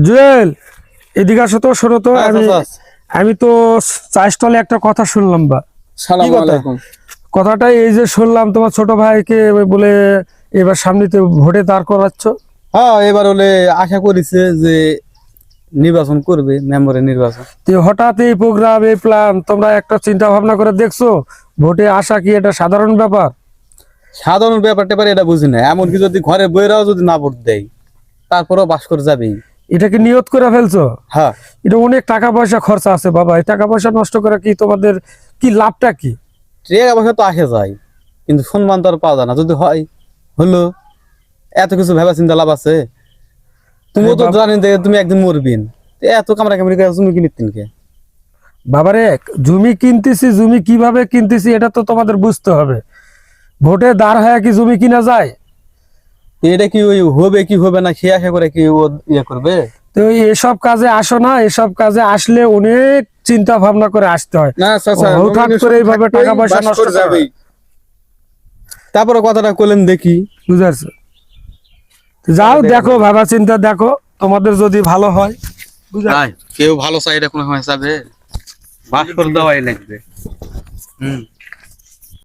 জুয়েল, এদিকে আসো তো, শোনো তো। আমি তো চা স্টলে একটা কথা শুনলাম বা। সালাম আলাইকুম। কথাটা এই যে শুনলাম তোমার ছোট ভাইকে বলে এবার সামনেতে ভোটে দাঁড় করাচ্ছ। হ্যাঁ, এবার হলে আশা করেছে যে নির্বাচন করবে, মেম্বারের নির্বাচন। তো হঠাৎ এই প্রোগ্রাম, এই প্ল্যান, তোমরা একটা চিন্তা ভাবনা করে দেখছো? ভোটে আসা কি এটা সাধারণ ব্যাপার? সাধারণ ব্যাপারটা পারে এটা বুঝি না। এমনকি যদি ঘরে বইরাও যদি না ভোট দেয়, তারপরেও বাস করে যাবেই। এটাকে নিয়ত করে ফেলছো? হ্যাঁ, এটা অনেক টাকা পয়সা খরচা আছে বাবা। এই টাকা পয়সা নষ্ট করে কি তোমাদের কি লাভটা কি? টাকা পয়সা তো আসে যায়, কিন্তু সম্মান তো আর পাওয়া যায় না। যদি হয় হলো, এত কিছু ভেবা চিন্তা লাভ আছে? তুমিও তো জানেন যে তুমি একদিন মরবিন। এত কামড়া কামড়ি করে তুমি কি নিতেন কে? বাবারে, জমি কিনতেছি, জমি কিভাবে কিনতেছি এটা তো তোমাদের বুঝতে হবে। ভোটে দাঁড় হয়ে কি জমি কিনা যায়? এটা কি ওই হবে কি হবে না সে আশা করে কি ও ইয়ে করবে? তো এসব কাজে আসো না। এসব কাজে আসলে অনেক চিন্তা ভাবনা করে আসতে হয়। না চাচা, হুটহাট করে এইভাবে টাকা পয়সা নষ্ট করে যাবে। তারপরে কথাটা কইলেন দেখি। বুঝাচ্ছ? যাও দেখো, ভাবা চিন্তা দেখো, তোমাদের যদি ভালো হয়। কেউ ভালো চাই এটা কোনো সময় যাবে, বাস করে দেওয়াই লাগবে।